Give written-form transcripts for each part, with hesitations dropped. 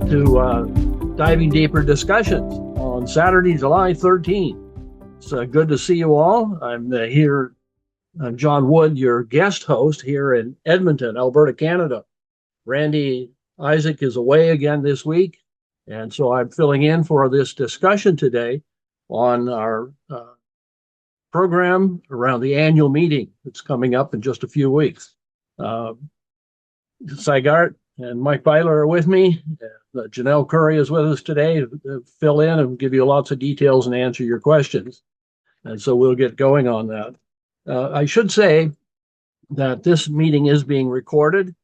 to Diving Deeper discussions on Saturday, July 13th. It's good to see you all. I'm John Wood, your guest host here in Edmonton, Alberta, Canada. Randy Isaac is away again this week, and so I'm filling in for this discussion today on our program around the annual meeting that's coming up in just a few weeks. Garte and Mike Beidler are with me. Janelle Curry is with us today to fill in and give you lots of details and answer your questions. And so we'll get going on that. I should say that this meeting is being recorded,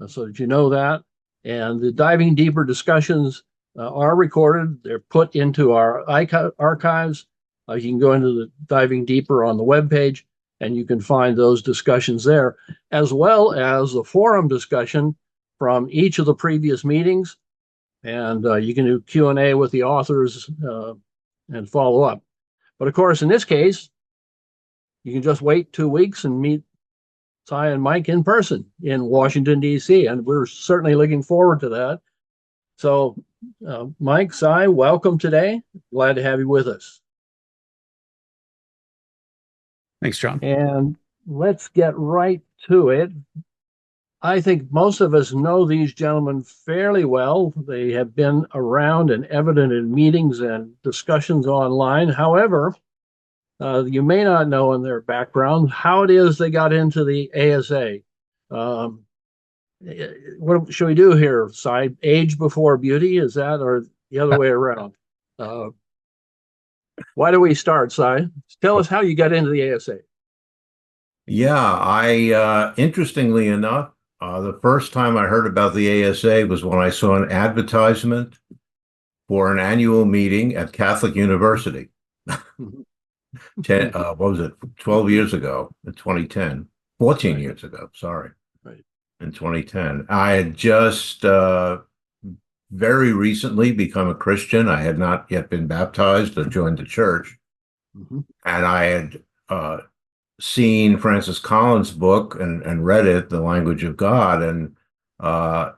so that you know that. And the Diving Deeper discussions are recorded. They're put into our archives. You can go into the Diving Deeper on the webpage, and you can find those discussions there, as well as the forum discussion from each of the previous meetings. And you can do Q&A with the authors and follow up. But of course, in this case, you can just wait 2 weeks and meet Cy and Mike in person in Washington, D.C. And we're certainly looking forward to that. So Mike, Cy, welcome today. Glad to have you with us. Thanks, John. And let's get right to it. I think most of us know these gentlemen fairly well. They have been around and evident in meetings and discussions online. However, you may not know in their background how it is they got into the ASA. What should we do here, Cy? Age before beauty, is that, or the other way around? Why do we start, Cy? Tell us how you got into the ASA. Yeah, interestingly enough, the first time I heard about the ASA was when I saw an advertisement for an annual meeting at Catholic University. What was it, 12 years ago, in 2010, 14 years ago, sorry, right. In 2010. I had just very recently become a Christian. I had not yet been baptized or joined the church. Mm-hmm. And I had seen Francis Collins' book and read it, The Language of God, and I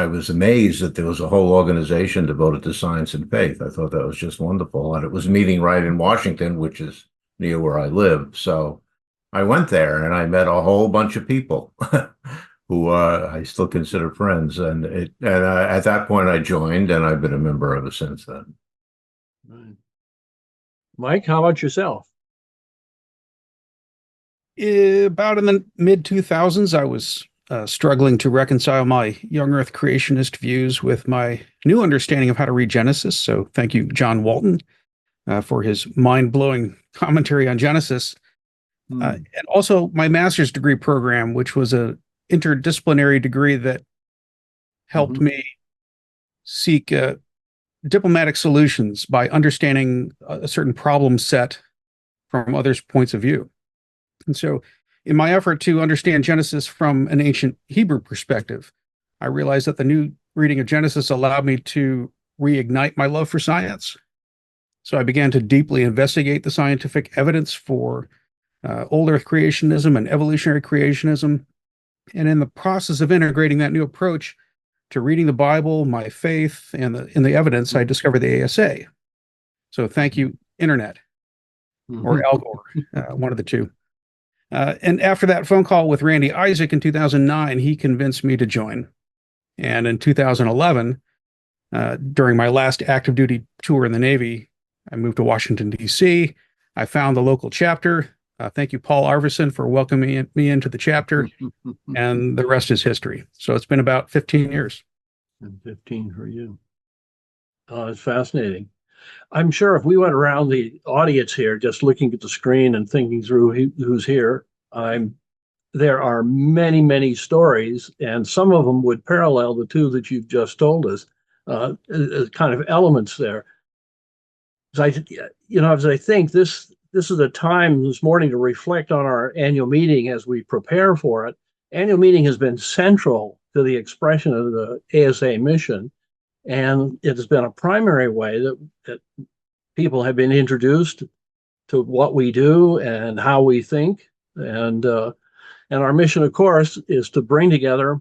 was amazed that there was a whole organization devoted to science and faith. I thought that was just wonderful, and it was meeting right in Washington, which is near where I live. So I went there, and I met a whole bunch of people who I still consider friends. And at that point, I joined, and I've been a member ever since then. Right. Mike, how about yourself? About in the mid-2000s, I was struggling to reconcile my young Earth creationist views with my new understanding of how to read Genesis. So thank you, John Walton, for his mind-blowing commentary on Genesis. And also my master's degree program, which was an interdisciplinary degree that helped me seek diplomatic solutions by understanding a certain problem set from others' points of view. And so in my effort to understand Genesis from an ancient Hebrew perspective, I realized that the new reading of Genesis allowed me to reignite my love for science. So I began to deeply investigate the scientific evidence for old Earth creationism and evolutionary creationism. And in the process of integrating that new approach to reading the Bible, my faith, and the evidence, I discovered the ASA. So thank you, Internet, or Al Gore, one of the two. And after that phone call with Randy Isaac in 2009, he convinced me to join. And in 2011, during my last active duty tour in the Navy, I moved to Washington, D.C. I found the local chapter. Thank you, Paul Arvison, for welcoming me into the chapter. And the rest is history. So it's been about 15 years. And 15 for you. It's fascinating. I'm sure if we went around the audience here, just looking at the screen and thinking through who's here, there are many, many stories, and some of them would parallel the two that you've just told us, kind of elements there. As I think this is a time this morning to reflect on our annual meeting as we prepare for it. Annual meeting has been central to the expression of the ASA mission. And it has been a primary way that people have been introduced to what we do and how we think. And our mission, of course, is to bring together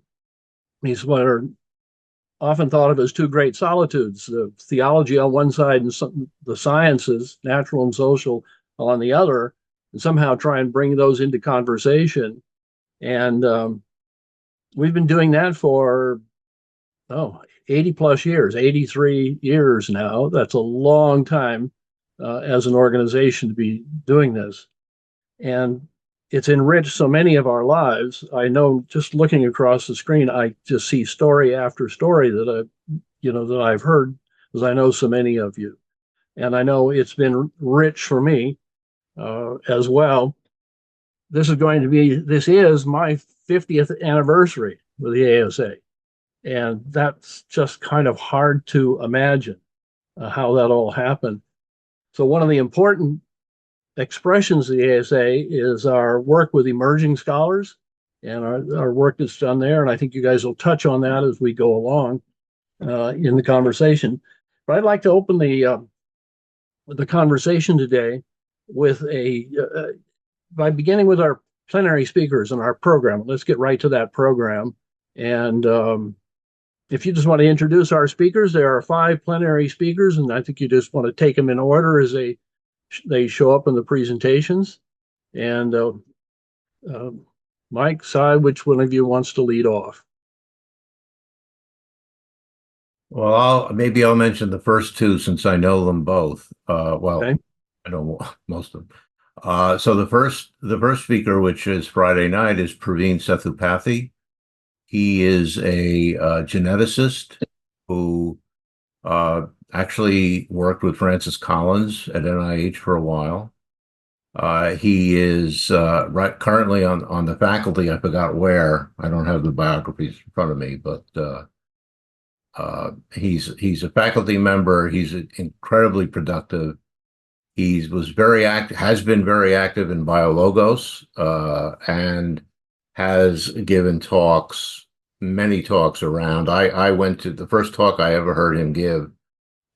these what are often thought of as two great solitudes, the theology on one side and the sciences, natural and social, on the other, and somehow try and bring those into conversation. And we've been doing that for, 80 plus years, 83 years now. That's a long time as an organization to be doing this. And it's enriched so many of our lives. I know just looking across the screen, I just see story after story that I've heard, because I know so many of you. And I know it's been rich for me as well. This is my 50th anniversary with the ASA. And that's just kind of hard to imagine how that all happened. So one of the important expressions of the ASA is our work with emerging scholars and our work that's done there. And I think you guys will touch on that as we go along in the conversation. But I'd like to open the conversation today with by beginning with our plenary speakers in our program. Let's get right to that program. And if you just want to introduce our speakers, there are 5 plenary speakers, and I think you just want to take them in order as they show up in the presentations. And Mike, Cy, which one of you wants to lead off? Well, maybe I'll mention the first 2 since I know them both. Okay. I know most of them. So the first speaker, which is Friday night, is Praveen Sethupathi. He is a geneticist who actually worked with Francis Collins at NIH for a while. He is currently on the faculty. I forgot where. I don't have the biographies in front of me, but he's a faculty member. He's incredibly productive. He has been very active in BioLogos, and has given many talks around. I went to the first talk I ever heard him give.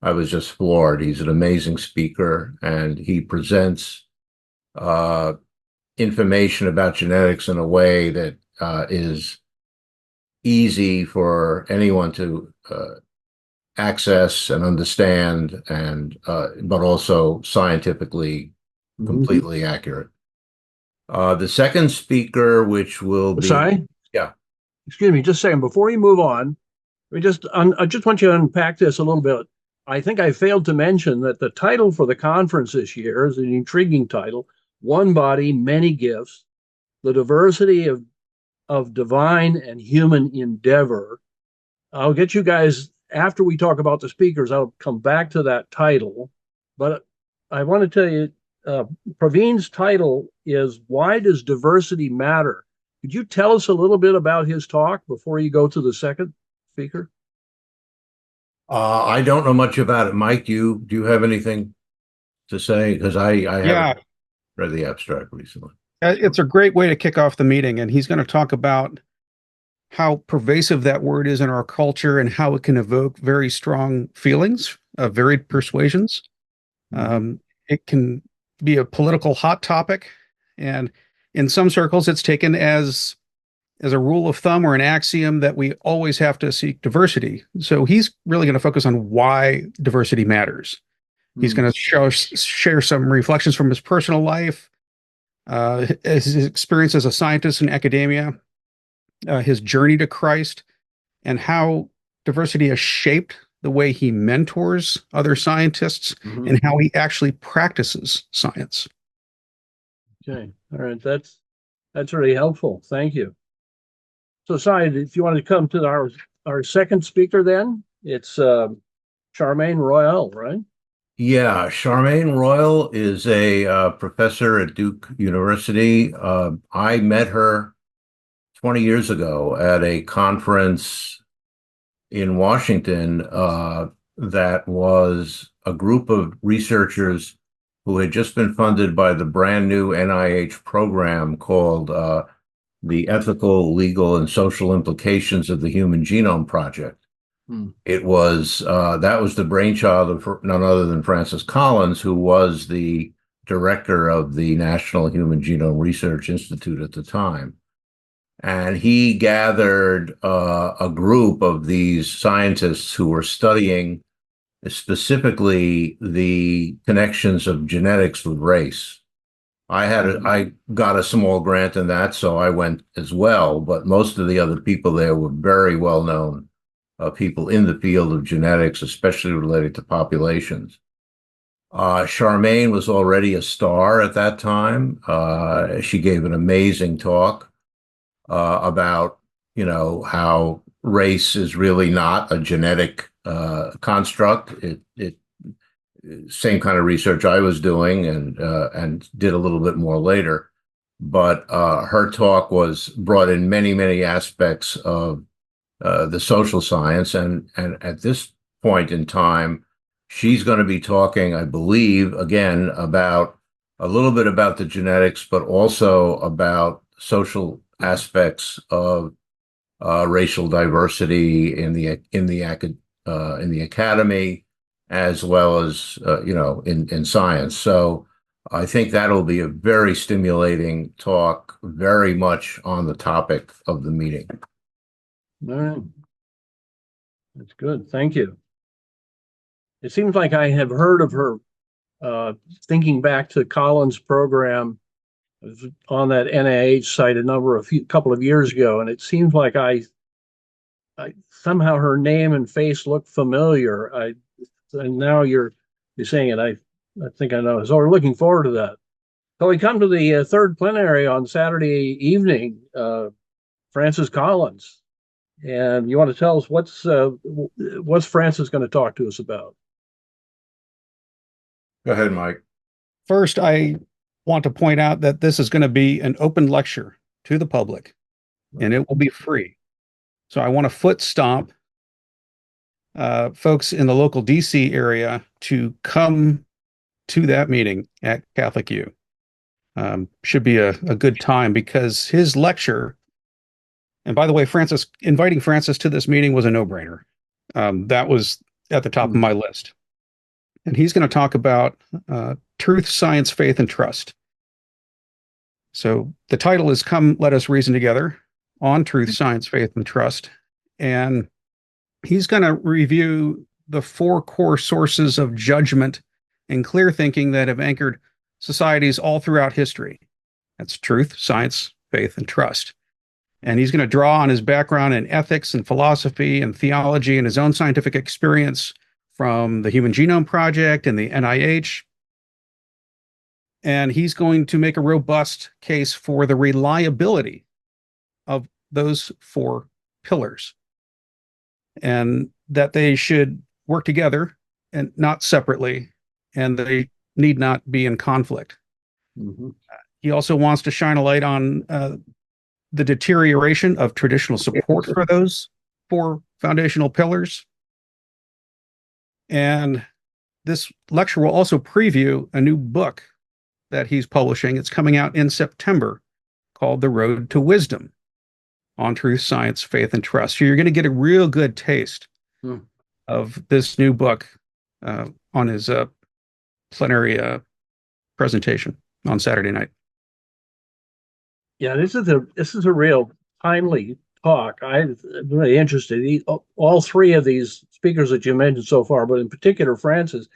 I was just floored. He's an amazing speaker, and he presents information about genetics in a way that is easy for anyone to access and understand, and but also scientifically completely accurate. The second speaker, which will be... Cy? Yeah. Excuse me, just a second. Before you move on, I just want you to unpack this a little bit. I think I failed to mention that the title for the conference this year is an intriguing title: One Body, Many Gifts, the Diversity of Divine and Human Endeavor. I'll get you guys, after we talk about the speakers, I'll come back to that title. But I want to tell you, Praveen's title is Why Does Diversity Matter? Could you tell us a little bit about his talk before you go to the second speaker? I don't know much about it. Mike, do you have anything to say? Because I haven't read the abstract recently. It's a great way to kick off the meeting, and he's going to talk about how pervasive that word is in our culture and how it can evoke very strong feelings of varied persuasions. It can be a political hot topic, and in some circles it's taken as a rule of thumb or an axiom that we always have to seek diversity. So he's really going to focus on why diversity matters. He's going to share some reflections from his personal life, his experience as a scientist in academia, his journey to Christ, and how diversity has shaped the way he mentors other scientists and how he actually practices science. Okay. All right. That's really helpful. Thank you. So, Cy, if you want to come to our second speaker, then it's Charmaine Royal, right? Yeah, Charmaine Royal is a professor at Duke University. I met her 20 years ago at a conference in Washington that was a group of researchers who had just been funded by the brand new NIH program called the Ethical, Legal, and Social Implications of the Human Genome Project. It was that was the brainchild of none other than Francis Collins, who was the director of the National Human Genome Research Institute at the time. And he gathered a group of these scientists who were studying specifically the connections of genetics with race. I got a small grant in that, so I went as well. But most of the other people there were very well known people in the field of genetics, especially related to populations. Charmaine was already a star at that time. She gave an amazing talk about, how race is really not a genetic construct. It same kind of research I was doing and did a little bit more later. But her talk was brought in many aspects of the social science, and at this point in time, she's going to be talking, I believe, again about a little bit about the genetics, but also about social aspects of racial diversity in the academy, as well as in science. So I think that'll be a very stimulating talk, very much on the topic of the meeting. All right. That's good. Thank you. It seems like I have heard of her, thinking back to Collins' program on that NIH site couple of years ago, and it seems like I somehow her name and face look familiar. And now you're saying it. I think I know. So we're looking forward to that. So we come to the third plenary on Saturday evening. Francis Collins, and you want to tell us what's Francis going to talk to us about? Go ahead, Mike. First, I want to point out that this is going to be an open lecture to the public, and it will be free. So I want to foot stomp folks in the local DC area to come to that meeting at Catholic U. Should be a good time, because his lecture, and by the way, inviting Francis to this meeting was a no-brainer. That was at the top of my list. And he's going to talk about truth, science, faith, and trust. So the title is Come, Let Us Reason Together on Truth, Science, Faith, and Trust. And he's going to review the 4 core sources of judgment and clear thinking that have anchored societies all throughout history. That's truth, science, faith, and trust. And he's going to draw on his background in ethics and philosophy and theology and his own scientific experience from the Human Genome Project and the NIH. And he's going to make a robust case for the reliability of those 4 pillars, and that they should work together and not separately, and they need not be in conflict. Mm-hmm. He also wants to shine a light on the deterioration of traditional support for those 4 foundational pillars. And this lecture will also preview a new book that he's publishing. It's coming out in September, called The Road to Wisdom on Truth, Science, Faith, and Trust. So you're going to get a real good taste of this new book on his plenary presentation on Saturday night. Yeah, this is a real timely talk. I'm really interested. All 3 of these speakers that you mentioned so far, but in particular Francis,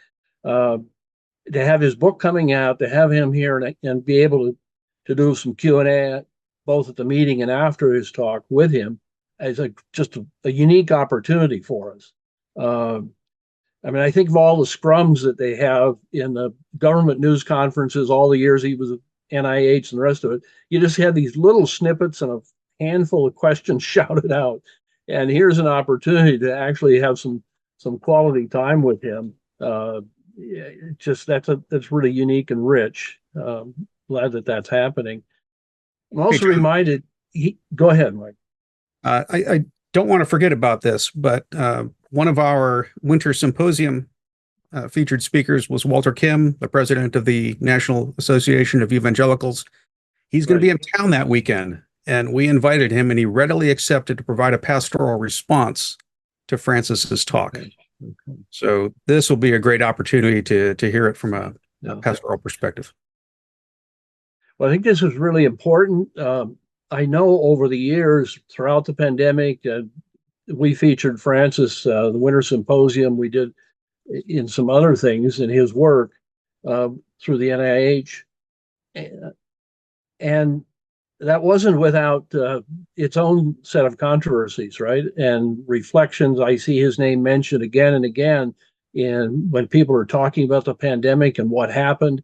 to have his book coming out, to have him here and be able to do some Q&A both at the meeting and after his talk with him is just a unique opportunity for us. I mean, I think of all the scrums that they have in the government news conferences, all the years he was at NIH and the rest of it. You just had these little snippets and a handful of questions shouted out. And here's an opportunity to actually have some quality time with him. That's really unique and rich. Glad that that's happening. I'm also reminded. Go ahead, Mike. I don't want to forget about this, but one of our winter symposium featured speakers was Walter Kim, the president of the National Association of Evangelicals. He's going to be in town that weekend, and we invited him, and he readily accepted to provide a pastoral response to Francis's talk. Okay. So this will be a great opportunity to hear it from a pastoral perspective. Well, I think this is really important. I know over the years throughout the pandemic, we featured Francis, the Winter Symposium. We did in some other things in his work through the NIH. And that wasn't without its own set of controversies, right? And reflections. I see his name mentioned again and again in when people are talking about the pandemic and what happened.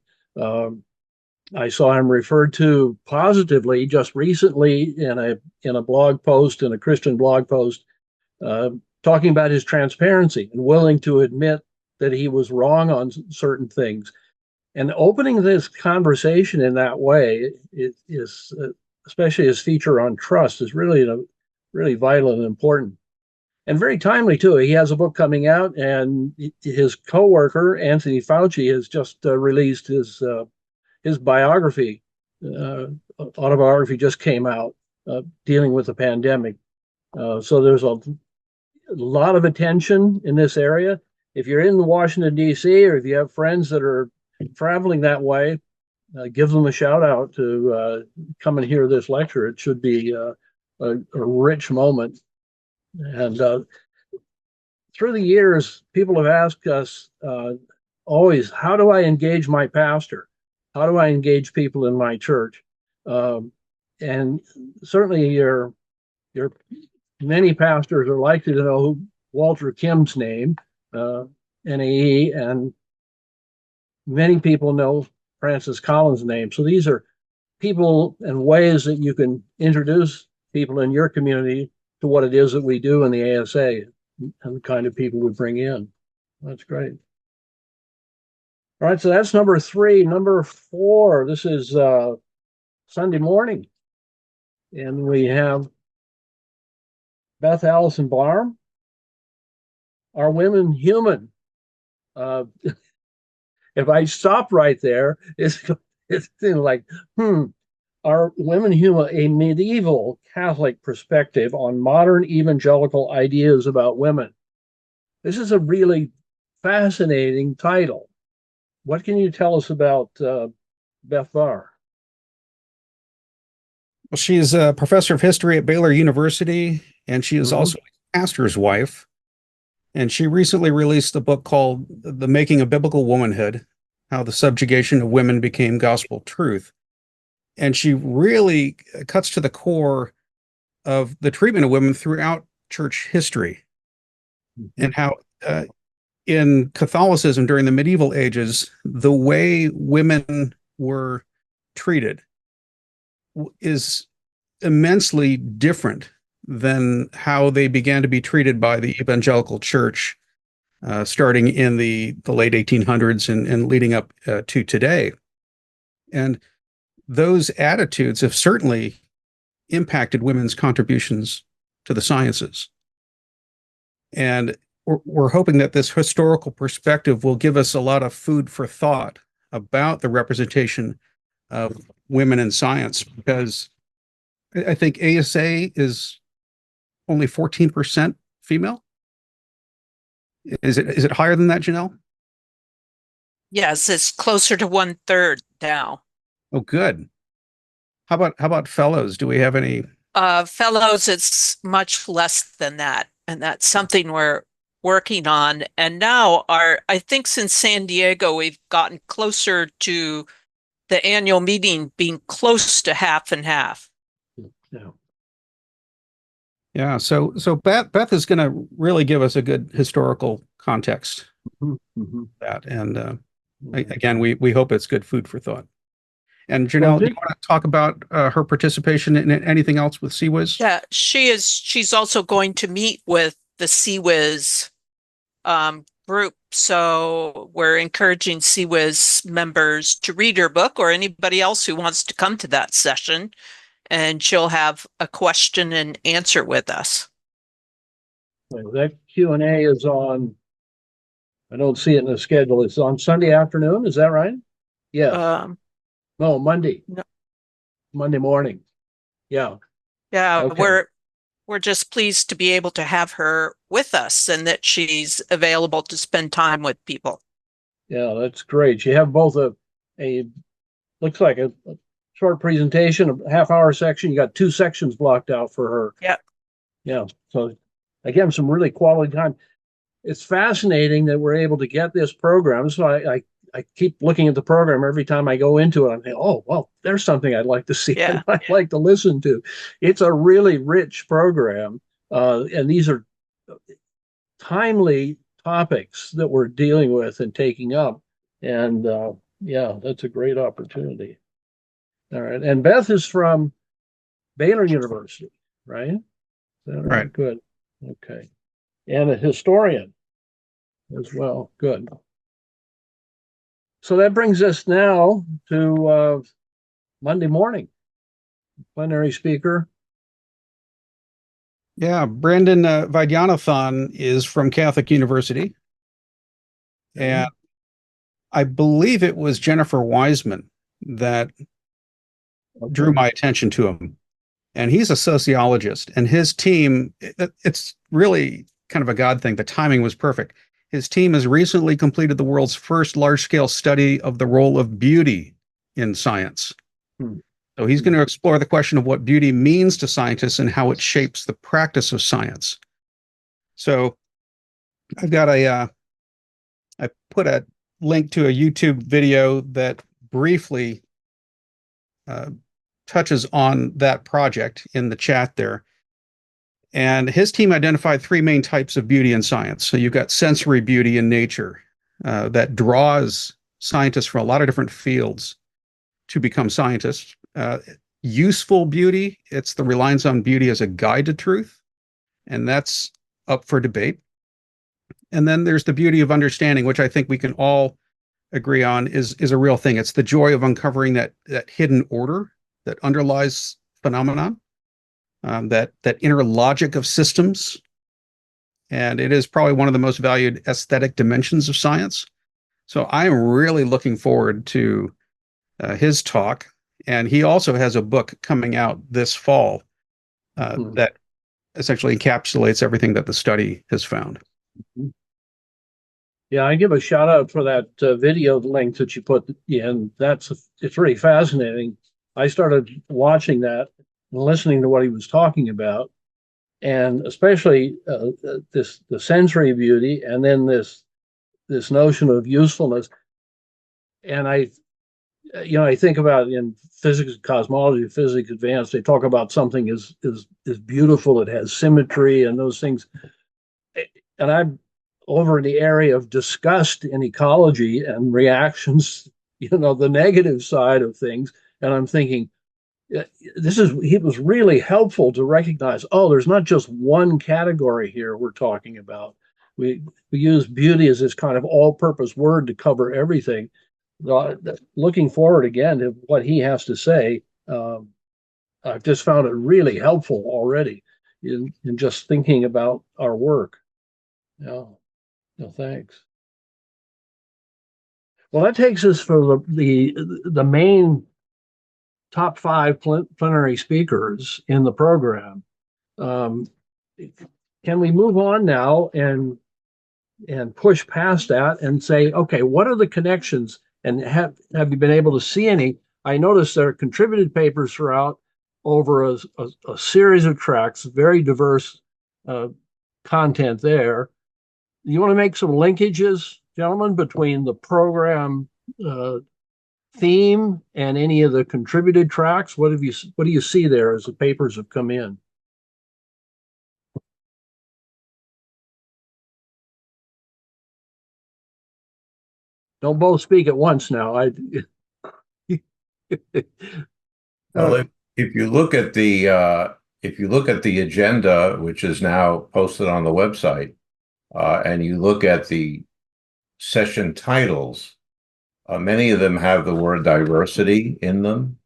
I saw him referred to positively just recently in a blog post, in a Christian blog post, uh, talking about his transparency and willing to admit that he was wrong on certain things. And opening this conversation in that way is especially his feature on trust, is really vital and important, and very timely too. He has a book coming out, and his coworker Anthony Fauci has just released his biography. Autobiography just came out dealing with the pandemic. So there's a lot of attention in this area. If you're in Washington, D.C., or if you have friends that are traveling that way, give them a shout out to come and hear this lecture. It should be a rich moment. And through the years, people have asked us always, how do I engage my pastor? How do I engage people in my church? And certainly your many pastors are likely to know Walter Kim's name, NAE, and many people know Francis Collins' name. So these are people and ways that you can introduce people in your community to what it is that we do in the ASA and the kind of people we bring in. That's great. All right, so that's number 3. Number 4, this is Sunday morning. And we have Beth Allison Barm. Are women human? If I stop right there, it's like, are women human? A medieval Catholic perspective on modern evangelical ideas about women. This is a really fascinating title. What can you tell us about Beth Barr? Well, she is a professor of history at Baylor University, and she is also a pastor's wife. And she recently released a book called The Making of Biblical Womanhood: How the Subjugation of Women Became Gospel Truth. And she really cuts to the core of the treatment of women throughout church history, and how in Catholicism during the medieval ages, the way women were treated is immensely different than how they began to be treated by the evangelical church, starting in the late 1800s and leading up to today. And those attitudes have certainly impacted women's contributions to the sciences. And we're hoping that this historical perspective will give us a lot of food for thought about the representation of women in science, because I think ASA is only 14% female. Is it higher than that, Janelle? Yes, it's closer to 1/3 now. Oh, good. How about fellows? Do we have any? Fellows, it's much less than that. And that's something we're working on. And now I think since San Diego, we've gotten closer to the annual meeting being close to half and half. Yeah. Yeah. So Beth is going to really give us a good historical context. That, and again, we hope it's good food for thought. And Janelle, do you want to talk about her participation in anything else with CWIS? Yeah, she's also going to meet with the CWIS group. So we're encouraging CWIS members to read her book, or anybody else who wants to come to that session, and she'll have a question and answer with us. Well, that Q&A is on, I don't see it in the schedule. It's on Sunday afternoon. Is that right? Yes. No, Monday. No. Monday morning. Yeah. Yeah, okay. we're just pleased to be able to have her with us and that she's available to spend time with people. Yeah, that's great. You have both a looks like short presentation, a half-hour section. You got 2 sections blocked out for her. Yeah. Yeah. So again, some really quality time. It's fascinating that we're able to get this program. So I keep looking at the program every time I go into it. I'm thinking, oh, well, there's something I'd like to see. Yeah. I'd like to listen to. It's a really rich program. And these are timely topics that we're dealing with and taking up. And yeah, that's a great opportunity. All right. And Beth is from Baylor University, right? Right. Good. Okay. And a historian as well. Good. So that brings us now to Monday morning. Plenary speaker. Yeah, Brandon Vaidyanathan is from Catholic University. And I believe it was Jennifer Wiseman that drew my attention to him. And he's a sociologist, and his team, it's really kind of a God thing. The timing was perfect. His team has recently completed the world's first large-scale study of the role of beauty in science. So he's going to explore the question of what beauty means to scientists and how it shapes the practice of science. So I've got I put a link to a YouTube video that briefly touches on that project in the chat there. And his team identified 3 main types of beauty in science. So you've got sensory beauty in nature that draws scientists from a lot of different fields to become scientists. Useful beauty, it's the reliance on beauty as a guide to truth, and that's up for debate. And then there's the beauty of understanding, which I think we can all agree on is a real thing. It's the joy of uncovering that hidden order that underlies phenomenon, that inner logic of systems. And it is probably one of the most valued aesthetic dimensions of science. So I'm really looking forward to his talk. And he also has a book coming out this fall that essentially encapsulates everything that the study has found. Yeah, I give a shout out for that video link that you put in. It's really fascinating. I started watching that and listening to what he was talking about, and especially the sensory beauty, and then this notion of usefulness. And I think about in physics, cosmology, physics advanced, they talk about something is beautiful, it has symmetry and those things. And I'm over in the area of disgust in ecology and reactions, the negative side of things. And I'm thinking, it was really helpful to recognize, there's not just one category here we're talking about. We use beauty as this kind of all-purpose word to cover everything. Looking forward again to what he has to say. I've just found it really helpful already in just thinking about our work. Yeah. No, thanks. Well, that takes us for the main top 5 plenary speakers in the program. Can we move on now and push past that and say, okay, what are the connections? And have you been able to see any? I noticed there are contributed papers throughout over a series of tracks, very diverse content there. You want to make some linkages, gentlemen, between the program theme and any of the contributed tracks? What do you see there as the papers have come in? Don't both speak at once now. Well, if you look at the agenda, which is now posted on the website, and you look at the session titles, many of them have the word diversity in them.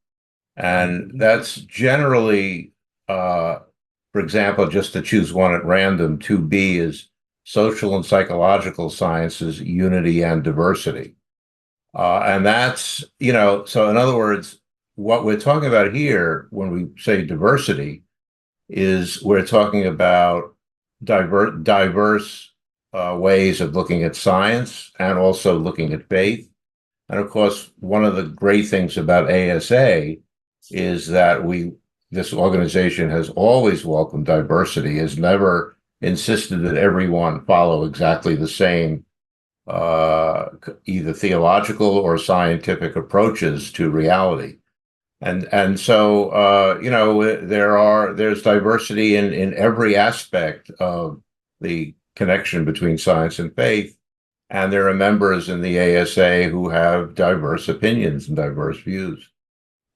And that's generally, for example, just to choose one at random, 2B is social and psychological sciences, unity and diversity. And that's, so in other words, what we're talking about here when we say diversity is we're talking about diverse ways of looking at science and also looking at faith. And of course, one of the great things about ASA is that this organization has always welcomed diversity, has never insisted that everyone follow exactly the same either theological or scientific approaches to reality. And so there's diversity in every aspect of the connection between science and faith. And there are members in the ASA who have diverse opinions and diverse views.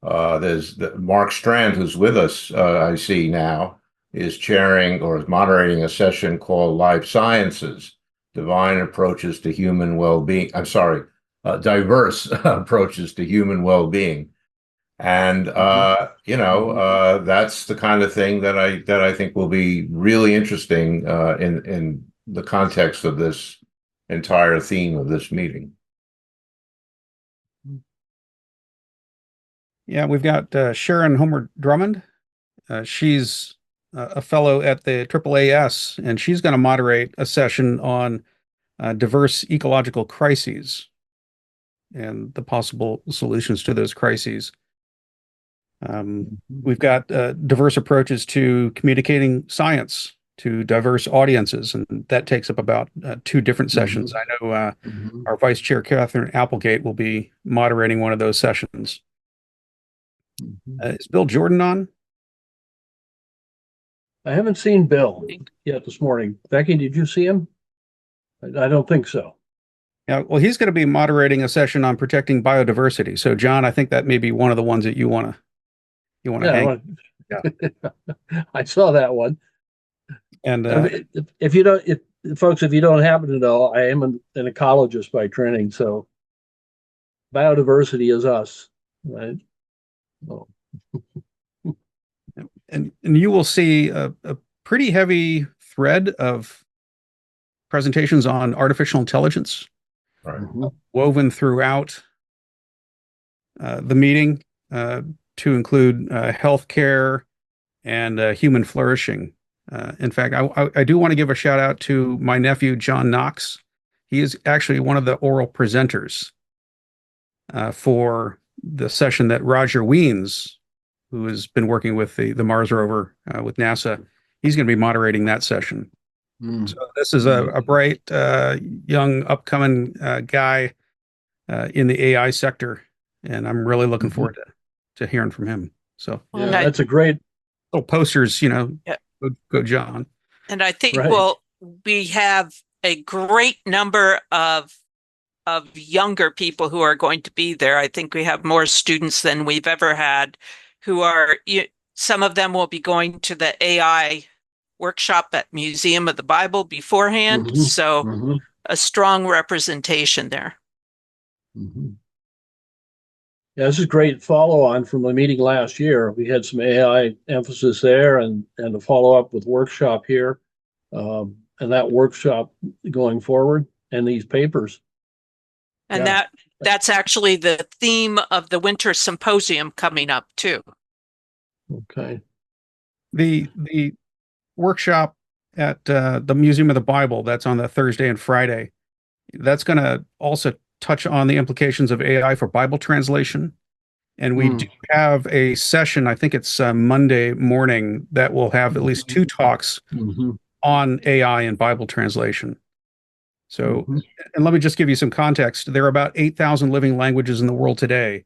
There's Mark Strand, who's with us, I see now, is chairing or is moderating a session called Life Sciences, Divine Approaches to Human Well-Being. I'm sorry, Diverse Approaches to Human Well-Being. And that's the kind of thing that I think will be really interesting in the context of this entire theme of this meeting. Yeah, we've got Sharon Homer Drummond. She's a fellow at the AAAS, and she's going to moderate a session on diverse ecological crises and the possible solutions to those crises. We've got diverse approaches to communicating science to diverse audiences, and that takes up about 2 different sessions. I know our Vice Chair, Catherine Applegate, will be moderating one of those sessions. Is Bill Jordan on? I haven't seen Bill yet this morning. Becky, did you see him? I don't think so. Yeah, well, he's going to be moderating a session on protecting biodiversity. So, John, I think that may be one of the ones that you want to hang. I saw that one. And if you don't, folks, if you don't happen to know, I am an ecologist by training, so biodiversity is us, right? Oh. and you will see a pretty heavy thread of presentations on artificial intelligence woven throughout the meeting to include healthcare and human flourishing. In fact, I do want to give a shout out to my nephew, John Knox. He is actually one of the oral presenters for the session that Roger Wiens, who has been working with the Mars rover with NASA, he's going to be moderating that session. So this is a bright, young, upcoming guy in the AI sector, and I'm really looking forward to hearing from him. So that's a great little posters, go John. And I think we have a great number of younger people who are going to be there. I think we have more students than we've ever had who are, some of them will be going to the AI workshop at Museum of the Bible beforehand. So a strong representation there. Yeah, this is great follow on from the meeting last year. We had some AI emphasis there and a follow up with workshop here, and that workshop going forward and these papers. And that's actually the theme of the winter symposium coming up too. Okay. The workshop at the Museum of the Bible, that's on the Thursday and Friday. That's going to also touch on the implications of AI for Bible translation. And we do have a session, I think it's Monday morning, that will have at least 2 talks on AI and Bible translation. So, and let me just give you some context. There are about 8,000 living languages in the world today,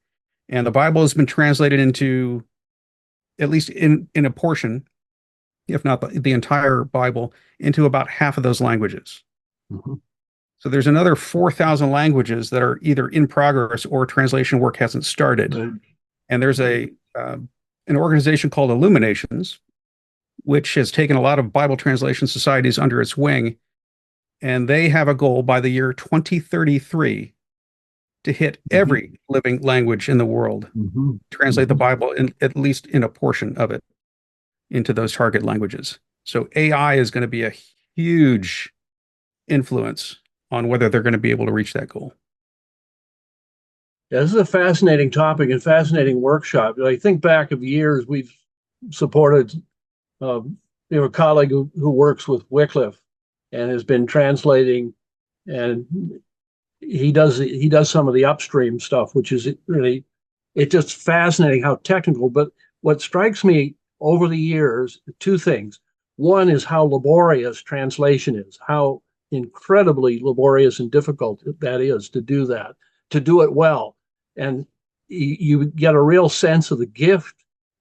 and the Bible has been translated into, at least in a portion, if not the entire Bible, into about half of those languages. So there's another 4,000 languages that are either in progress or translation work hasn't started. And there's an organization called Illuminations, which has taken a lot of Bible translation societies under its wing. And they have a goal by the year 2033 to hit every living language in the world, translate the Bible at least in a portion of it into those target languages. So AI is going to be a huge influence on whether they're going to be able to reach that goal. Yeah, this is a fascinating topic and fascinating workshop. I think back of years we've supported, we have a colleague who works with Wycliffe and has been translating, and he does some of the upstream stuff, which is really it's just fascinating how technical. But what strikes me over the years, two things. One is how laborious translation is, how incredibly laborious and difficult that is to do that, to do it well. And you get a real sense of the gift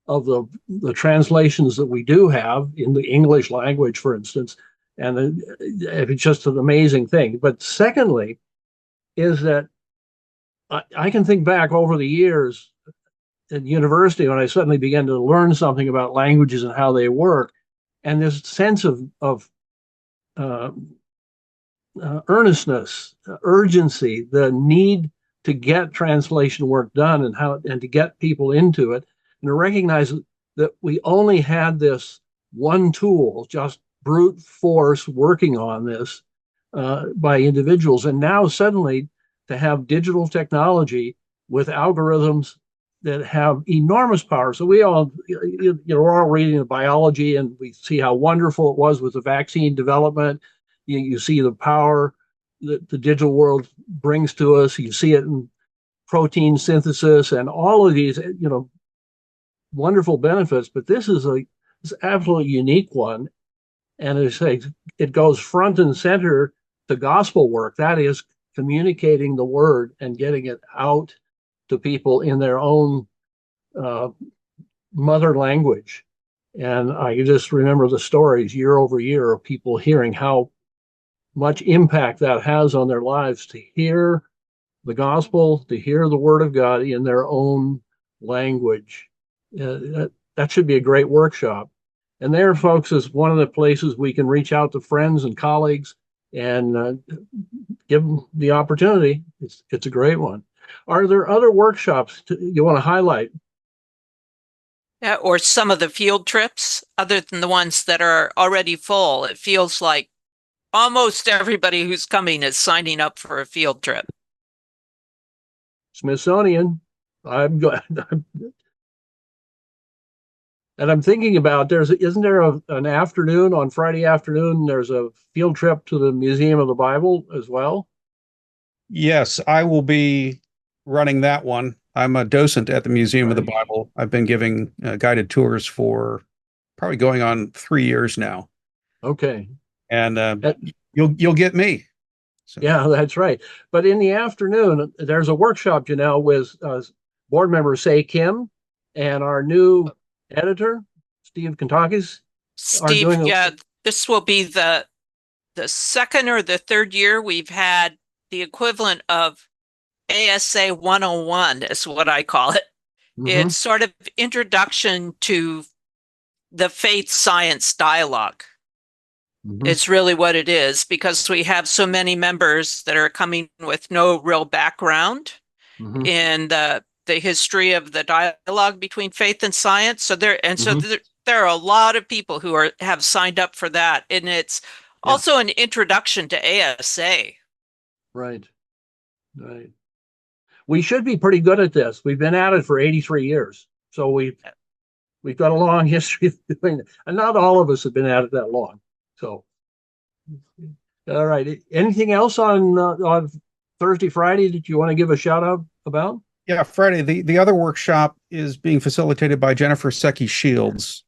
of the translations that we do have in the English language, for instance. And it's just an amazing thing. But secondly, is that I can think back over the years at university when I suddenly began to learn something about languages and how they work, and this sense of uh, earnestness, urgency, the need to get translation work done and to get people into it, and to recognize that we only had this one tool, just brute force working on this by individuals, and now suddenly to have digital technology with algorithms that have enormous power. So we're all reading the biology, and we see how wonderful it was with the vaccine development. You see the power that the digital world brings to us. You see it in protein synthesis and all of these, wonderful benefits. But this is this absolutely unique one, and as I say, it goes front and center to gospel work. That is communicating the word and getting it out to people in their own mother language. And I just remember the stories year over year of people hearing how much impact that has on their lives to hear the gospel, to hear the word of God in their own language. That should be a great workshop. And there, folks, is one of the places we can reach out to friends and colleagues and give them the opportunity. It's a great one. Are there other workshops you want to highlight? Yeah, or some of the field trips, other than the ones that are already full. It feels like almost everybody who's coming is signing up for a field trip. Smithsonian. I'm glad. And I'm thinking about isn't there an afternoon on Friday afternoon? There's a field trip to the Museum of the Bible as well. Yes, I will be running that one. I'm a docent at the Museum of the Bible. I've been giving guided tours for probably going on 3 years now. Okay. And you'll get me. So. Yeah, that's right. But in the afternoon, there's a workshop, with board member Say Kim and our new editor, Steve Kentakis. Steve, yeah, this will be the second or the third year we've had the equivalent of ASA 101 is what I call it. Mm-hmm. It's sort of introduction to the faith science dialogue. Mm-hmm. It's really what it is, because we have so many members that are coming with no real background mm-hmm. in the history of the dialogue between faith and science. So there are a lot of people who have signed up for that, and it's also an introduction to ASA. Right. We should be pretty good at this. We've been at it for 83 years, so we've got a long history of doing it, and not all of us have been at it that long. So, all right. Anything else on Thursday, Friday that you want to give a shout out about? Yeah, Friday. The other workshop is being facilitated by Jennifer Secchi Shields.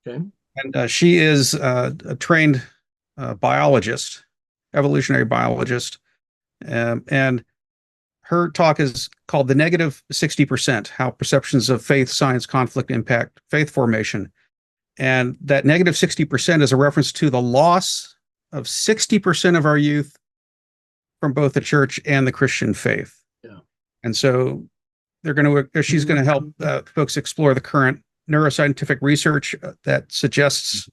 Okay. And she is a trained biologist, evolutionary biologist. And her talk is called The Negative 60%, How Perceptions of Faith, Science, Conflict Impact Faith Formation. And that negative 60% is a reference to the loss of 60% of our youth from both the church and the Christian faith. Yeah. And so she's going to help folks explore the current neuroscientific research that suggests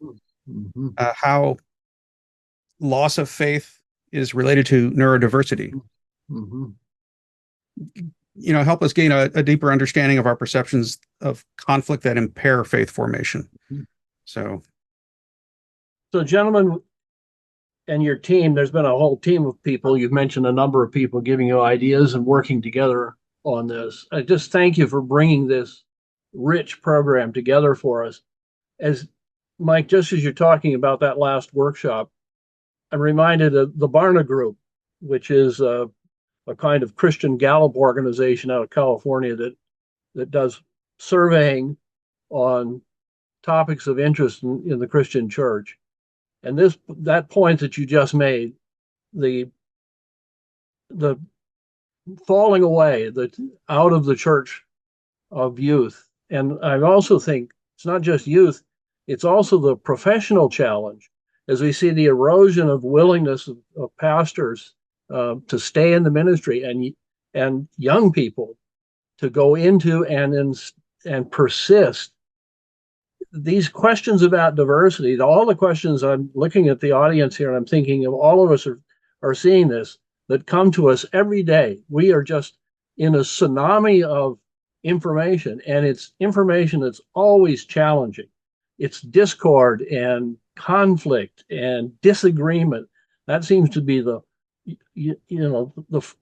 how loss of faith is related to neurodiversity. Mm-hmm. Help us gain a deeper understanding of our perceptions of conflict that impair faith formation. Mm-hmm. So, gentlemen, and your team, there's been a whole team of people. You've mentioned a number of people giving you ideas and working together on this. I just thank you for bringing this rich program together for us. As Mike, just as you're talking about that last workshop, I'm reminded of the Barna Group, which is a kind of Christian Gallup organization out of California that that does surveying on topics of interest in the Christian church. And that point that you just made, the falling away, out of the church of youth. And I also think it's not just youth, it's also the professional challenge as we see the erosion of willingness of pastors to stay in the ministry and young people to go into and persist. These questions about diversity, all the questions, I'm looking at the audience here and I'm thinking of all of us are seeing this, that come to us every day. We are just in a tsunami of information, and it's information that's always challenging. It's discord and conflict and disagreement. That seems to be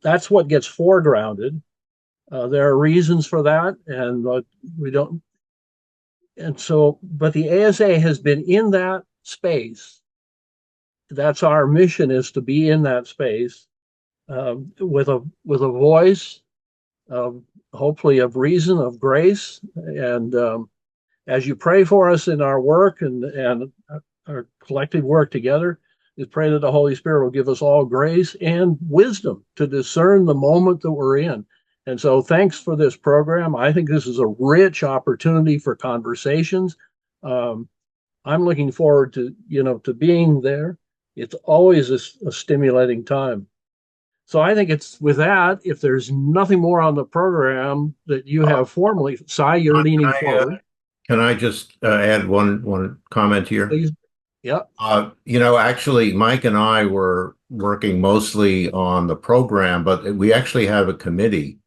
that's what gets foregrounded. There are reasons for that, and we don't. And so, but the ASA has been in that space. That's our mission, is to be in that space with a voice, hopefully of reason, of grace. And as you pray for us in our work and our collective work together, is pray that the Holy Spirit will give us all grace and wisdom to discern the moment that we're in. And so thanks for this program. I think this is a rich opportunity for conversations. I'm looking forward to being there. It's always a stimulating time. So I think it's with that, if there's nothing more on the program that you have formally, Cy, you're leaning forward. Can I just add one comment here? Please. Yeah. Actually, Mike and I were working mostly on the program, but we actually have a committee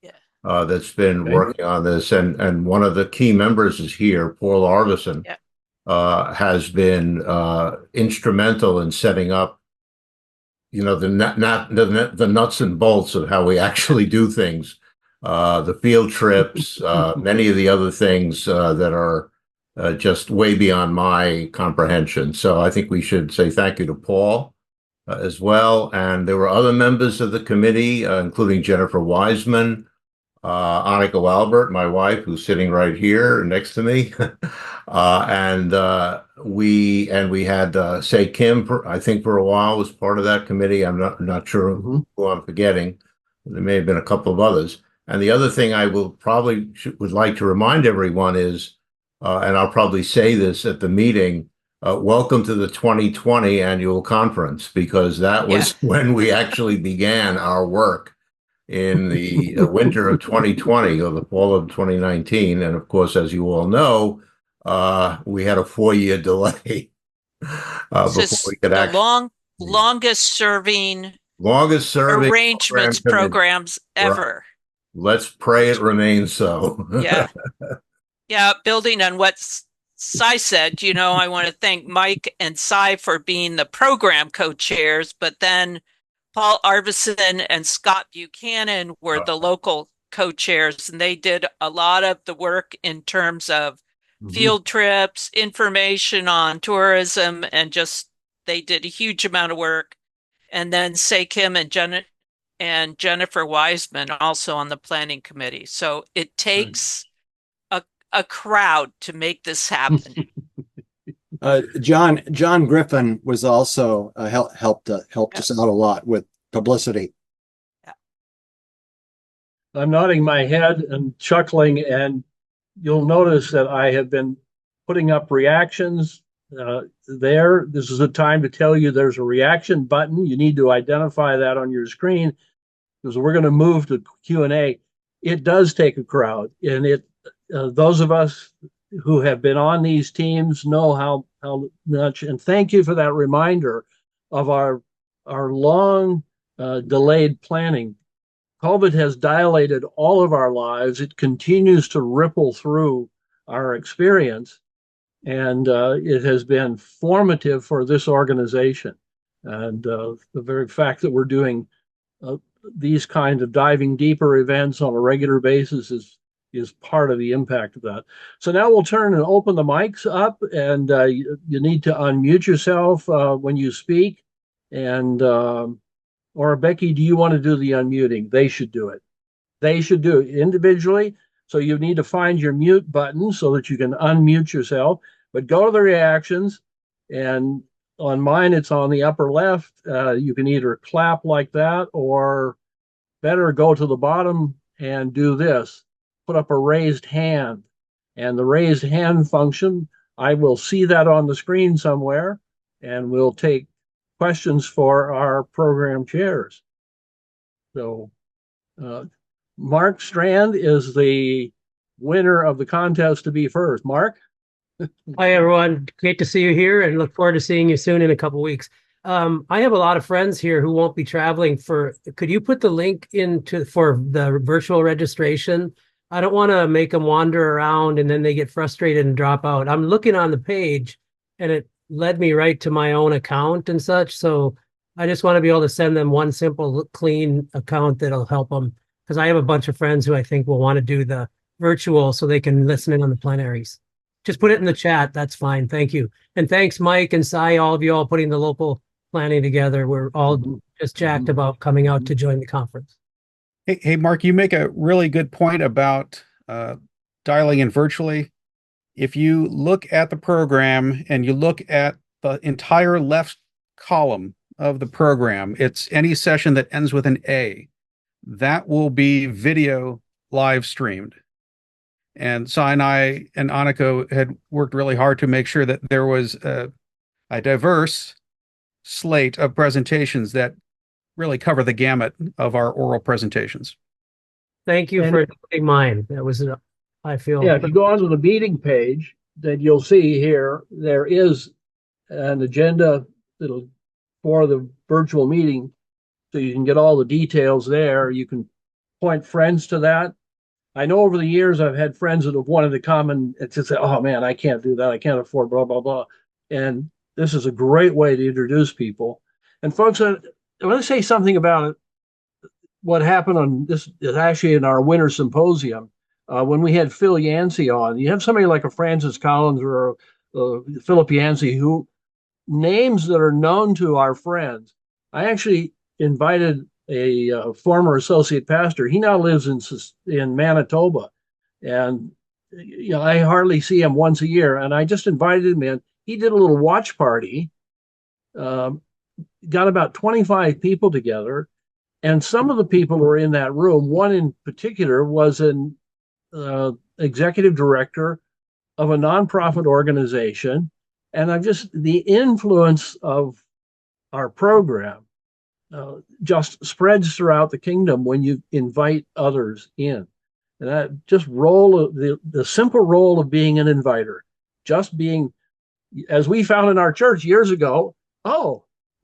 that's been working on this, and one of the key members is here, Paul Arvison, has been instrumental in setting up, the nuts and bolts of how we actually do things, the field trips, many of the other things that are just way beyond my comprehension. So I think we should say thank you to Paul as well. And there were other members of the committee, including Jennifer Wiseman, Annika Albert, my wife, who's sitting right here next to me. And we had Say Kim, I think for a while was part of that committee. I'm not sure who I'm forgetting. There may have been a couple of others. And the other thing I would like to remind everyone is, and I'll probably say this at the meeting, welcome to the 2020 annual conference, because that was when we actually began our work in the winter of 2020 or the fall of 2019. And of course, as you all know, we had a 4-year delay before we could actually. Longest serving arrangements programs ever. Right. Let's pray it remains so. Yeah, building on what Cy said, I want to thank Mike and Cy for being the program co-chairs, but then Paul Arvison and Scott Buchanan were the local co-chairs, and they did a lot of the work in terms of field trips, information on tourism, and they did a huge amount of work. And then Say Kim and Jennifer Wiseman also on the planning committee. So it takes a crowd to make this happen. John Griffin was also helped us out a lot with publicity. I'm nodding my head and chuckling, and you'll notice that I have been putting up reactions there. This is a time to tell you there's a reaction button. You need to identify that on your screen, because we're going to move to Q&A. It does take a crowd, and those of us who have been on these teams know how much. And thank you for that reminder of our long delayed planning. COVID has dilated all of our lives. It continues to ripple through our experience, and it has been formative for this organization. And the very fact that we're doing these kinds of diving deeper events on a regular basis is part of the impact of that. So now we'll turn and open the mics up, and you need to unmute yourself when you speak. And or Becky, do you want to do the unmuting? They should do it. They should do it individually. So you need to find your mute button so that you can unmute yourself. But go to the reactions, and on mine, it's on the upper left. You can either clap like that, or better go to the bottom and do this. Put up a raised hand. And the raised hand function, I will see that on the screen somewhere, and we'll take questions for our program chairs. So Mark Strand is the winner of the contest to be first. Mark? Hi, everyone. Great to see you here and look forward to seeing you soon in a couple weeks. I have a lot of friends here who won't be traveling could you put the link for the virtual registration? I don't want to make them wander around and then they get frustrated and drop out. I'm looking on the page and it led me right to my own account and such. So I just want to be able to send them one simple, clean account that'll help them, because I have a bunch of friends who I think will want to do the virtual so they can listen in on the plenaries. Just put it in the chat. That's fine. Thank you. And thanks, Mike and Cy, all of you all putting the local planning together. We're all just jacked about coming out to join the conference. Hey, Mark, you make a really good point about dialing in virtually. If you look at the program and you look at the entire left column of the program, it's any session that ends with an A. That will be video live streamed. And Sinai and Aniko had worked really hard to make sure that there was a diverse slate of presentations that really cover the gamut of our oral presentations. Thank you for including mine. That was, I feel. Yeah, if you go onto the meeting page, then you'll see here, there is an agenda for the virtual meeting. So you can get all the details there. You can point friends to that. I know over the years, I've had friends that have wanted to come and to say, oh man, I can't do that. I can't afford blah, blah, blah. And this is a great way to introduce people. And folks, I want to say something about it. What happened on this is actually in our winter symposium. When we had Phil Yancey on, you have somebody like a Francis Collins or Philip Yancey, who names that are known to our friends. I actually invited a former associate pastor. He now lives in Manitoba, and I hardly see him once a year. And I just invited him in. He did a little watch party, got about 25 people together, and some of the people who were in that room, one in particular was an executive director of a nonprofit organization, and the influence of our program just spreads throughout the kingdom when you invite others in. And that just the simple role of being an inviter, just being, as we found in our church years ago,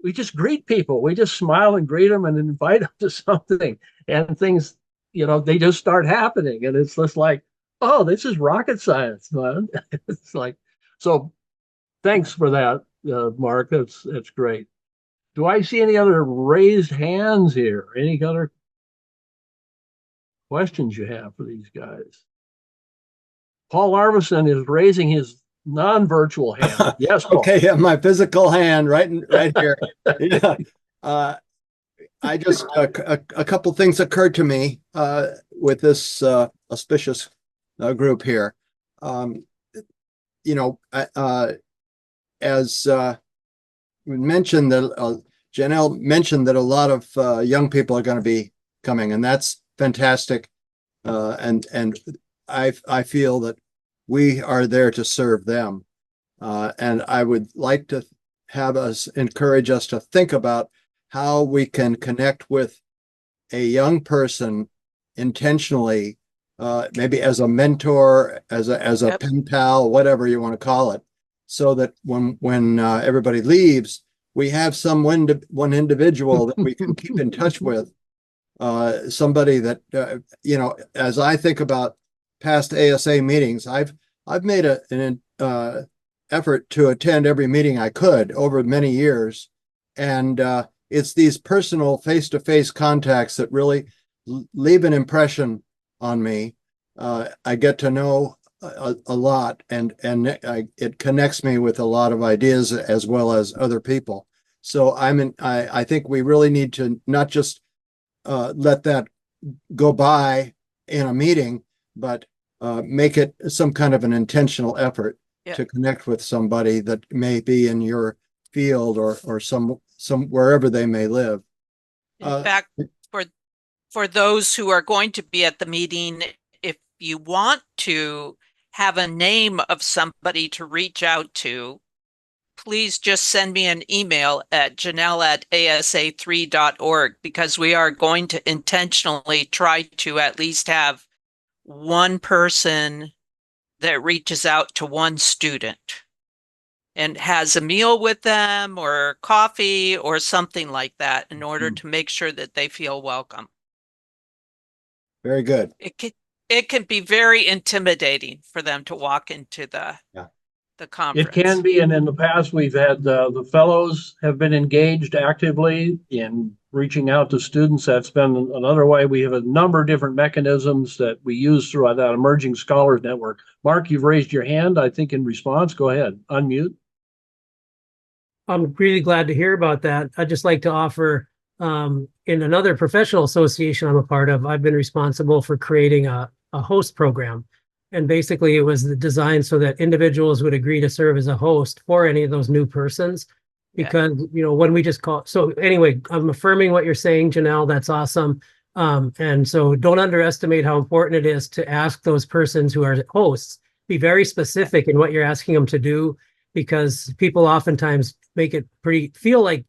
we just greet people. We just smile and greet them and invite them to something, and things, they just start happening. And it's just like, oh, this is rocket science, man. It's like, so thanks for that, Mark. That's great. Do I see any other raised hands here? Any other questions you have for these guys? Paul Arvison is raising his non-virtual hand. Yes, Paul. Okay, yeah, my physical hand right here. Yeah. I just a couple things occurred to me with this auspicious group here. As we mentioned that Janelle mentioned that a lot of young people are going to be coming, and that's fantastic. And I feel that we are there to serve them. And I would like to encourage us to think about how we can connect with a young person intentionally, maybe as a mentor, as a pen pal, whatever you want to call it, so that when everybody leaves, we have one individual that we can keep in touch with, somebody that as I think about past ASA meetings, I've made an effort to attend every meeting I could over many years, and it's these personal face-to-face contacts that really leave an impression on me. I get to know a lot, and it connects me with a lot of ideas as well as other people. So I think we really need to not just let that go by in a meeting, but make it some kind of an intentional effort Yeah. to connect with somebody that may be in your field or some wherever they may live. In fact, for those who are going to be at the meeting, if you want to have a name of somebody to reach out to, please just send me an email at janelle@asa3.org, because we are going to intentionally try to at least have one person that reaches out to one student and has a meal with them or coffee or something like that in order to make sure that they feel welcome. Very good. It can be very intimidating for them to walk into the conference. It can be, and in the past, we've had the fellows have been engaged actively in reaching out to students. That's been another way. We have a number of different mechanisms that we use throughout that Emerging Scholars Network. Mark, you've raised your hand, I think, in response. Go ahead, unmute. I'm really glad to hear about that. I'd just like to offer, in another professional association I'm a part of, I've been responsible for creating a host program. And basically it was designed so that individuals would agree to serve as a host for any of those new persons. Because, when we just call. So anyway, I'm affirming what you're saying, Janelle. That's awesome. And so don't underestimate how important it is to ask those persons who are hosts, be very specific in what you're asking them to do, because people oftentimes make it feel like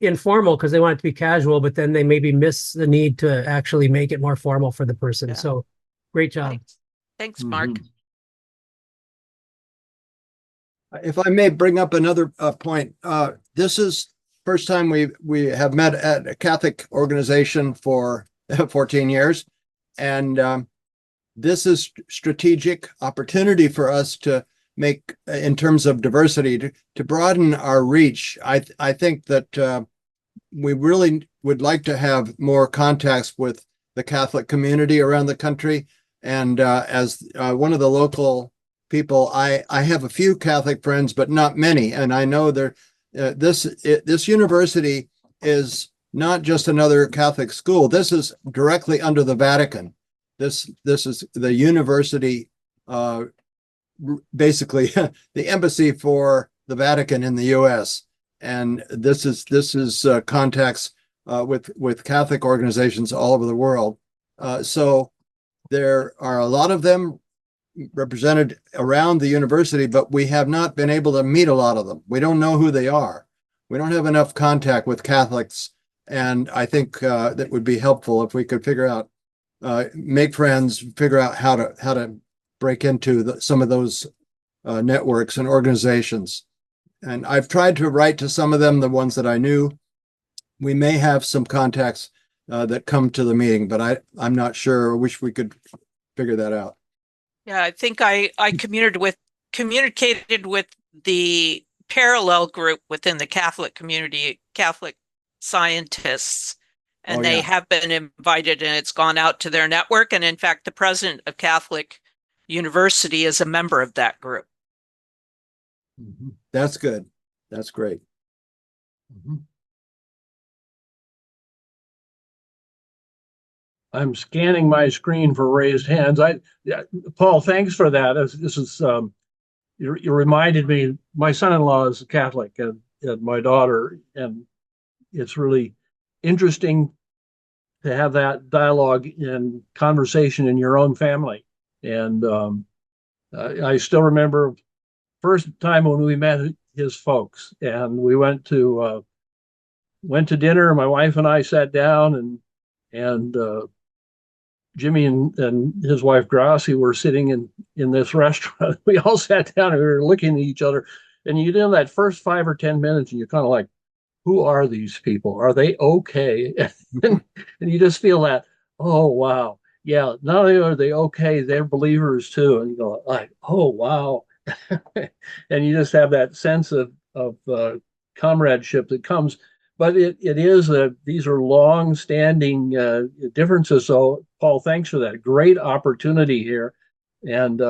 informal because they want it to be casual, but then they maybe miss the need to actually make it more formal for the person. Yeah. So great job. Thanks, Mark. If I may bring up another point, this is first time we have met at a Catholic organization for 14 years, and this is strategic opportunity for us to make, in terms of diversity, to broaden our reach. I think that we really would like to have more contacts with the Catholic community around the country. And as one of the local people, I have a few Catholic friends, but not many. And I know this university is not just another Catholic school. This is directly under the Vatican. This is the university, basically the embassy for the Vatican in the U.S. And this is contacts with Catholic organizations all over the world. So there are a lot of them represented around the university, but we have not been able to meet a lot of them. We don't know who they are. We don't have enough contact with Catholics. And I think that would be helpful if we could figure out, make friends, figure out how to break into some of those networks and organizations. And I've tried to write to some of them, the ones that I knew. We may have some contacts that come to the meeting, but I'm not sure. I wish we could figure that out. Yeah, I think I communicated with the parallel group within the Catholic community, Catholic scientists, and they have been invited, and it's gone out to their network. And in fact, the president of Catholic University is a member of that group. That's good. That's great. I'm scanning my screen for raised hands. Paul, thanks for that. This is you reminded me. My son-in-law is a Catholic, and my daughter, and it's really interesting to have that dialogue and conversation in your own family. And I still remember first time when we met his folks, and we went to dinner. My wife and I sat down, and Jimmy and his wife Grassi were sitting in this restaurant. We all sat down and we were looking at each other. And you know that first 5 or 10 minutes, and you're kind of like, who are these people? Are they okay? And you just feel that, oh wow, yeah. Not only are they okay, they're believers too. And you go like, oh wow, and you just have that sense of comradeship that comes. But it is these are long-standing differences. So, Paul, thanks for that. Great opportunity here. And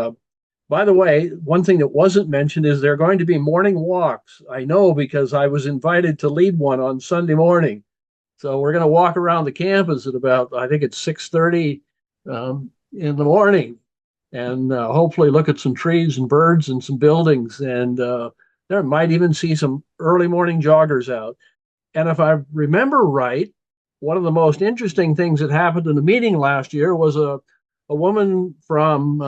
by the way, one thing that wasn't mentioned is there are going to be morning walks. I know because I was invited to lead one on Sunday morning. So we're going to walk around the campus at about, I think it's 6:30 in the morning and hopefully look at some trees and birds and some buildings. And there might even see some early morning joggers out. And if I remember right, one of the most interesting things that happened in the meeting last year was a woman from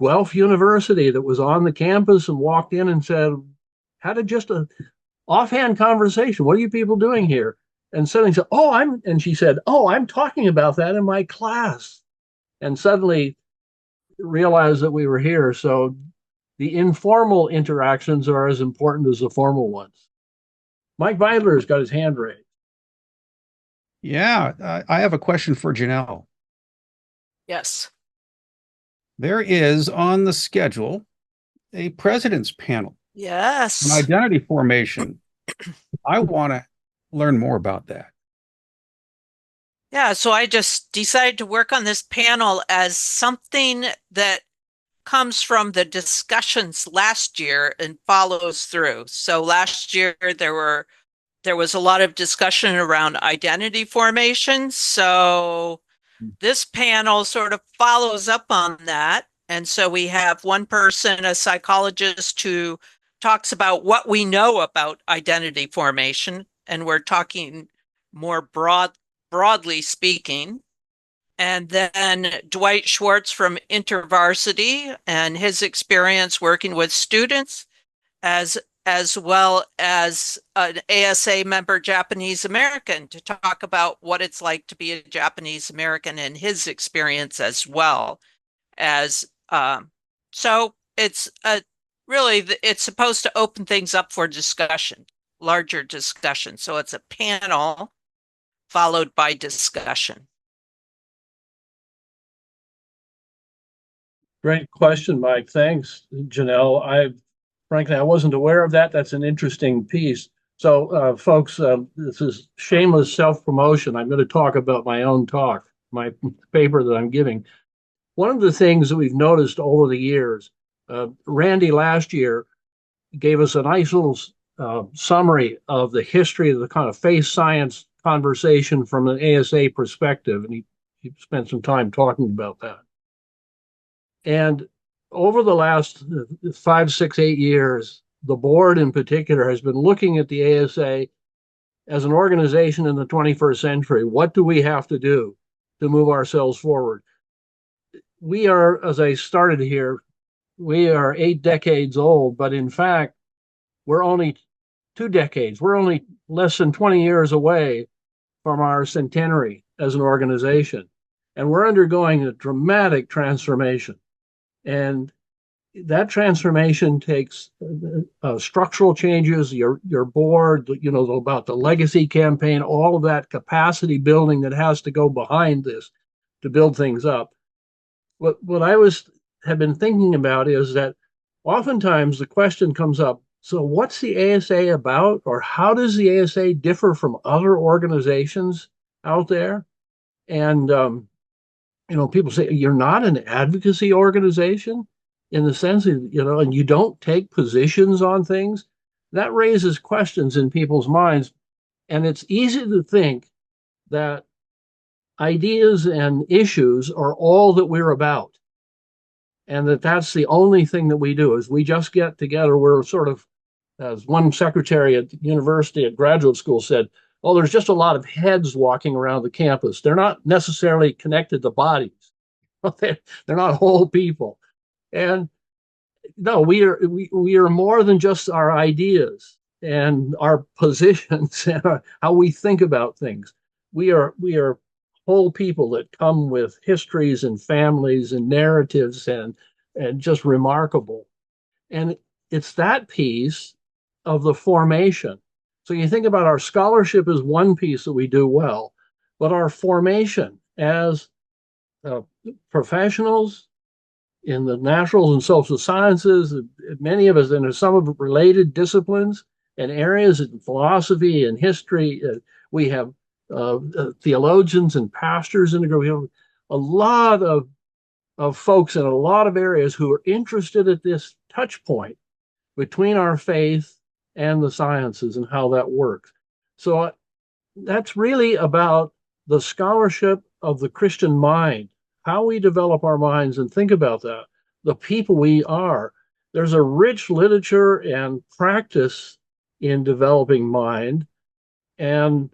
Guelph University that was on the campus and walked in and said, had a just a offhand conversation. What are you people doing here? And suddenly said, she said, I'm talking about that in my class. And suddenly realized that we were here. So the informal interactions are as important as the formal ones. Mike Beidler has got his hand raised. Yeah, I have a question for Janelle. Yes. There is on the schedule a president's panel on Yes. identity formation. I want to learn more about that. Yeah, so I just decided to work on this panel as something that comes from the discussions last year and follows through. So last year there was a lot of discussion around identity formation. So this panel sort of follows up on that. And so we have one person, a psychologist, who talks about what we know about identity formation. And we're talking more broadly speaking. And then Dwight Schwartz from InterVarsity and his experience working with students, as well as an ASA member, Japanese American, to talk about what it's like to be a Japanese American and his experience as well as. So it's it's supposed to open things up for discussion, larger discussion. So it's a panel followed by discussion. Great question, Mike. Thanks, Janelle. Frankly, I wasn't aware of that. That's an interesting piece. So, folks, this is shameless self-promotion. I'm going to talk about my own talk, my paper that I'm giving. One of the things that we've noticed over the years, Randy last year gave us a nice little summary of the history of the kind of face science conversation from an ASA perspective, and he spent some time talking about that. And over the last 5, 6, 8 years, the board in particular has been looking at the ASA as an organization in the 21st century. What do we have to do to move ourselves forward? We are, as I started here, we are 8 decades old, but in fact, we're only 2 decades. We're only less than 20 years away from our centenary as an organization. And we're undergoing a dramatic transformation. And that transformation takes structural changes, your board, about the legacy campaign, all of that capacity building that has to go behind this to build things up. What I have been thinking about is that oftentimes the question comes up, so what's the ASA about, or how does the ASA differ from other organizations out there? And people say, you're not an advocacy organization in the sense of, and you don't take positions on things. That raises questions in people's minds. And it's easy to think that ideas and issues are all that we're about. And that's the only thing that we do is we just get together. We're sort of, as one secretary at the university at graduate school said, oh, there's just a lot of heads walking around the campus. They're not necessarily connected to bodies. They're not whole people. And no, we are more than just our ideas and our positions and how we think about things. We are whole people that come with histories and families and narratives and just remarkable. And it's that piece of the formation. So you think about our scholarship as one piece that we do well, but our formation as professionals in the naturals and social sciences, many of us in some of the related disciplines and areas in philosophy and history. We have theologians and pastors in the group. We have a lot of folks in a lot of areas who are interested at this touch point between our faith and the sciences and how that works. So that's really about the scholarship of the Christian mind, how we develop our minds and think about that, the people we are. There's a rich literature and practice in developing mind. And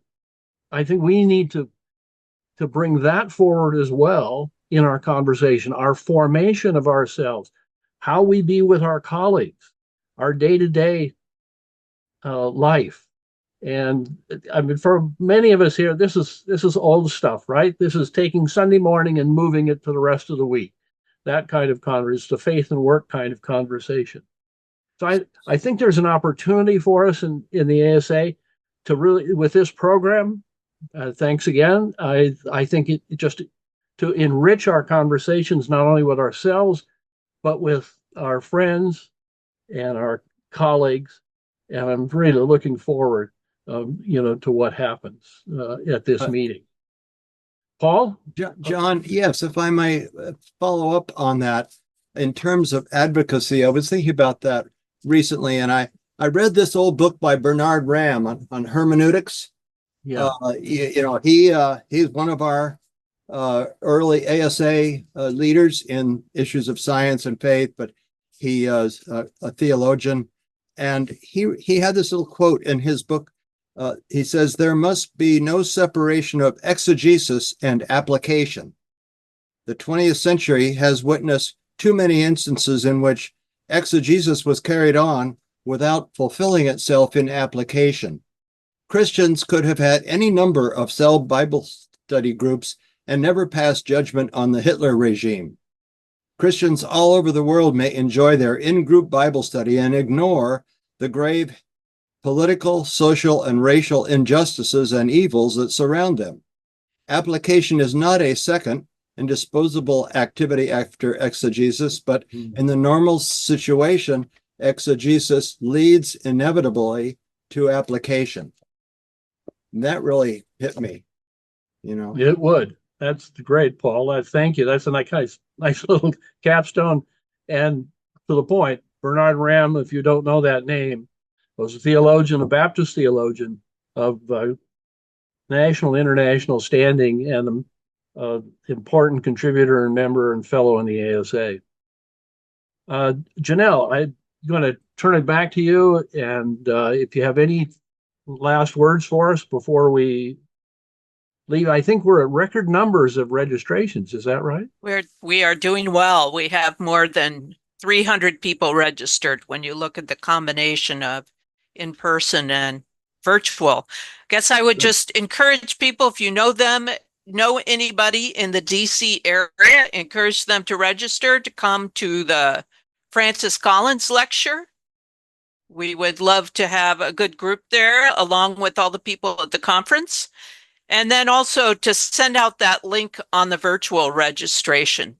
I think we need to bring that forward as well in our conversation, our formation of ourselves, how we be with our colleagues, our day-to-day life. And I mean, for many of us here, this is old stuff, right? This is taking Sunday morning and moving it to the rest of the week. That kind of conversation, the faith and work kind of conversation. So I think there's an opportunity for us in the ASA to really, with this program, thanks again. I think it just to enrich our conversations, not only with ourselves, but with our friends and our colleagues. And I'm really looking forward, to what happens at this meeting. Paul? John, yes, if I may follow up on that. In terms of advocacy, I was thinking about that recently, and I read this old book by Bernard Ram on hermeneutics. Yeah. He's one of our early ASA leaders in issues of science and faith, but he is a theologian. And he had this little quote in his book. He says, "There must be no separation of exegesis and application. The 20th century has witnessed too many instances in which exegesis was carried on without fulfilling itself in application. Christians could have had any number of cell Bible study groups and never pass judgment on the Hitler regime. Christians all over the world may enjoy their in-group Bible study and ignore the grave political, social, and racial injustices and evils that surround them. Application is not a second and disposable activity after exegesis, but in the normal situation, exegesis leads inevitably to application." And that really hit me, It would. That's great, Paul. Thank you. That's a nice little capstone. And to the point, Bernard Ram, if you don't know that name, was a theologian, a Baptist theologian of national, international standing, and important contributor and member and fellow in the ASA. Janelle, I'm going to turn it back to you. And if you have any last words for us before we leave. I think we're at record numbers of registrations. Is that right? We are doing well. We have more than 300 people registered when you look at the combination of in-person and virtual. Guess I would just encourage people, if you know anybody in the DC area, encourage them to register to come to the Francis Collins lecture. We would love to have a good group there along with all the people at the conference. And then also to send out that link on the virtual registration,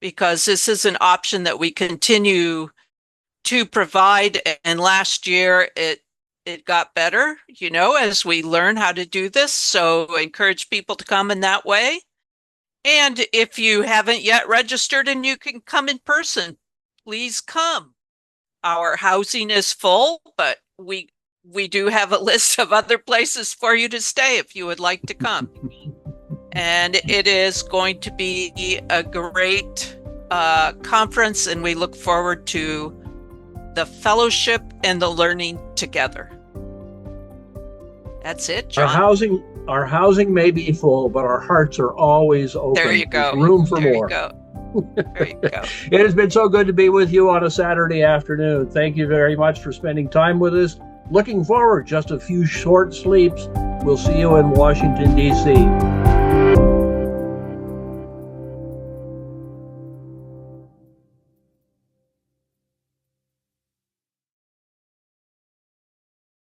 because this is an option that we continue to provide. And last year it got better, as we learn how to do this. So I encourage people to come in that way. And if you haven't yet registered and you can come in person, please come. Our housing is full, but we do have a list of other places for you to stay if you would like to come. And it is going to be a great conference, and we look forward to the fellowship and the learning together. That's it, John. Our housing may be full, but our hearts are always open. There you go. There's room for there more. You go. There you go. It has been so good to be with you on a Saturday afternoon. Thank you very much for spending time with us. Looking forward, just a few short sleeps. We'll see you in Washington, D.C.